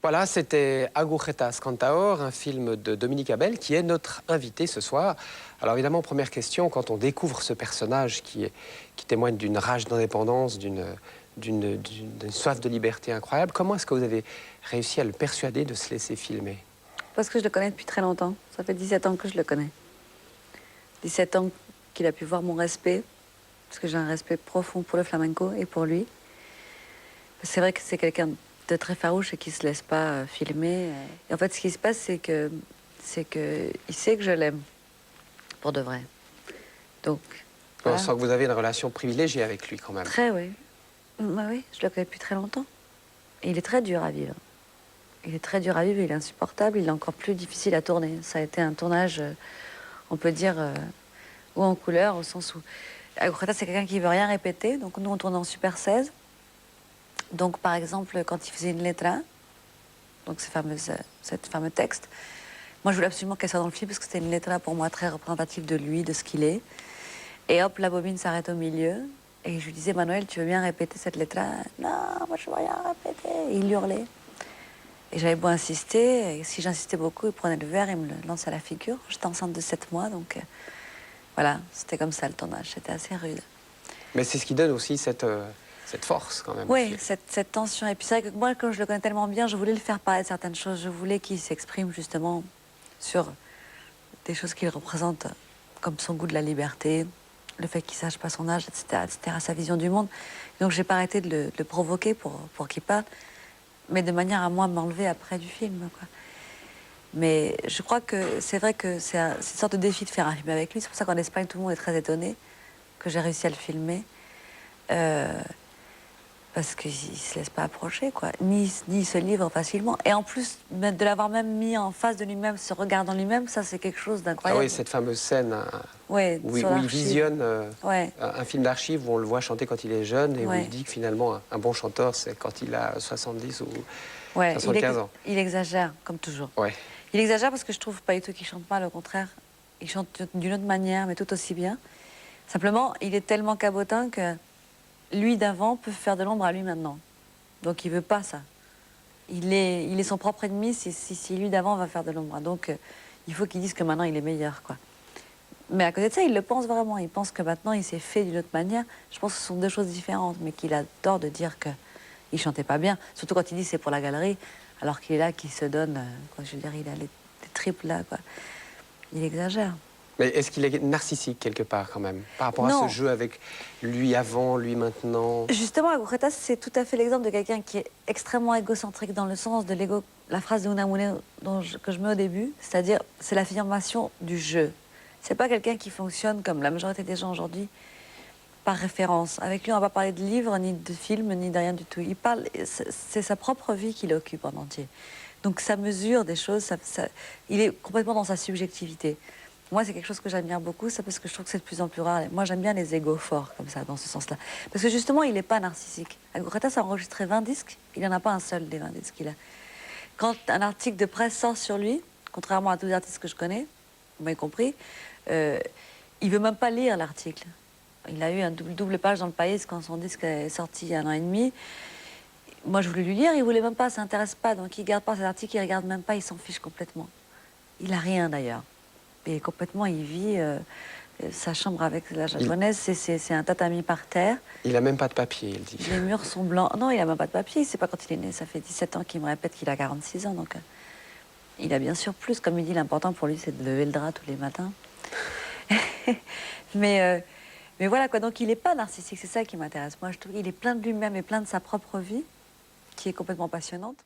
Voilà, c'était Agujetas Cantaor, un film de Dominique Abel, qui est notre invité ce soir. Alors évidemment, première question, quand on découvre ce personnage qui témoigne d'une rage d'indépendance, d'une soif de liberté incroyable, comment est-ce que vous avez réussi à le persuader de se laisser filmer? Parce que je le connais depuis très longtemps. Ça fait 17 ans que je le connais. 17 ans qu'il a pu voir mon respect, parce que j'ai un respect profond pour le flamenco et pour lui. C'est vrai que c'est quelqu'un de très farouche et qui se laisse pas filmer. Et en fait, ce qui se passe, c'est que il sait que je l'aime, pour de vrai. Donc, On voilà. sent que vous avez une relation privilégiée avec lui quand même. Très, oui. Bah oui, je le connais depuis très longtemps. Et il est très dur à vivre. Il est très dur à vivre, il est insupportable, il est encore plus difficile à tourner. Ça a été un tournage, on peut dire, haut en couleur, au sens où Agujetas, c'est quelqu'un qui veut rien répéter. Donc nous, on tourne en Super 16. Donc par exemple, quand il faisait une letra, donc cette fameux texte, moi je voulais absolument qu'elle soit dans le film parce que c'était une letra pour moi très représentative de lui, de ce qu'il est. Et hop, la bobine s'arrête au milieu. Et je lui disais, Manuel, tu veux bien répéter cette letra? Non, moi je veux rien répéter. Et il hurlait. Et j'avais beau insister, et si j'insistais beaucoup, il prenait le verre et me le lançait à la figure. J'étais enceinte de 7 mois, donc voilà, c'était comme ça le tournage, c'était assez rude. Mais c'est ce qui donne aussi cette force quand même. Oui, cette tension. Et puis c'est vrai que moi, quand je le connais tellement bien, je voulais le faire parler de certaines choses. Je voulais qu'il s'exprime justement sur des choses qu'il représente, comme son goût de la liberté, le fait qu'il sache pas son âge, etc., sa vision du monde. Donc j'ai pas arrêté de le provoquer pour qu'il parle, mais de manière à moi m'enlever après du film, quoi. Mais je crois que c'est vrai que c'est une sorte de défi de faire un film avec lui. C'est pour ça qu'en Espagne, tout le monde est très étonné que j'ai réussi à le filmer. Parce qu'il ne se laisse pas approcher, quoi. Ni il se livre facilement. Et en plus, de l'avoir même mis en face de lui-même, se regardant lui-même, ça, c'est quelque chose Ah d'incroyable. oui, cette fameuse scène Ouais, où sur il visionne ouais. un film d'archives où on le voit chanter quand il est jeune et où Ouais. il dit que finalement un bon chanteur, c'est quand il a 70 ou Ouais, 75 ans. il exagère, comme toujours. Ouais. Il exagère parce que je trouve pas du tout qu'il chante mal, au contraire. Il chante d'une autre manière, mais tout aussi bien. Simplement, il est tellement cabotin que lui d'avant peut faire de l'ombre à lui maintenant. Donc il veut pas ça. Il est son propre ennemi si lui d'avant va faire de l'ombre. Donc il faut qu'il dise que maintenant il est meilleur, quoi. Mais à côté de ça, il le pense vraiment. Il pense que maintenant il s'est fait d'une autre manière. Je pense que ce sont deux choses différentes, mais qu'il a tort de dire qu'il chantait pas bien. Surtout quand il dit c'est pour la galerie, alors qu'il est là, qu'il se donne, quoi, je veux dire, il a les triples là, quoi. Il exagère. Mais est-ce qu'il est narcissique quelque part quand même, par rapport à ce jeu avec lui avant, lui maintenant? Justement, Agujetas, c'est tout à fait l'exemple de quelqu'un qui est extrêmement égocentrique dans le sens de l'ego, la phrase de Unamuno que je mets au début, c'est-à-dire c'est l'affirmation du jeu. C'est pas quelqu'un qui fonctionne comme la majorité des gens aujourd'hui par référence. Avec lui, on va pas parler de livres, ni de films, ni de rien du tout. Il parle, c'est sa propre vie qu'il occupe en entier. Donc ça mesure des choses, il est complètement dans sa subjectivité. Moi, c'est quelque chose que j'admire beaucoup, ça, parce que je trouve que c'est de plus en plus rare. Moi, j'aime bien les égos forts, comme ça, dans ce sens-là. Parce que justement, il n'est pas narcissique. Agujetas a enregistré 20 disques, il n'y en a pas un seul des 20 disques qu'il a. Quand un article de presse sort sur lui, contrairement à tous les artistes que je connais, vous m'avez compris, il veut même pas lire l'article. Il a eu un double page dans le País quand son disque est sorti il y a 1 an et demi. Moi, je voulais lui lire, il voulait même pas, s'intéresse pas. Donc, il garde pas cet article, il regarde même pas, il s'en fiche complètement. Il a rien, d'ailleurs. Et complètement, il vit sa chambre avec la japonaise, c'est un tatami par terre. Il a même pas de papier, il dit. Les murs sont blancs. Non, il a même pas de papier. C'est pas quand il est né. Ça fait 17 ans qu'il me répète qu'il a 46 ans. Donc, il a bien sûr plus. Comme il dit, l'important pour lui, c'est de lever le drap tous les matins. mais voilà, quoi. Donc, il n'est pas narcissique. C'est ça qui m'intéresse. Moi, je trouve qu'il est plein de lui-même et plein de sa propre vie, qui est complètement passionnante.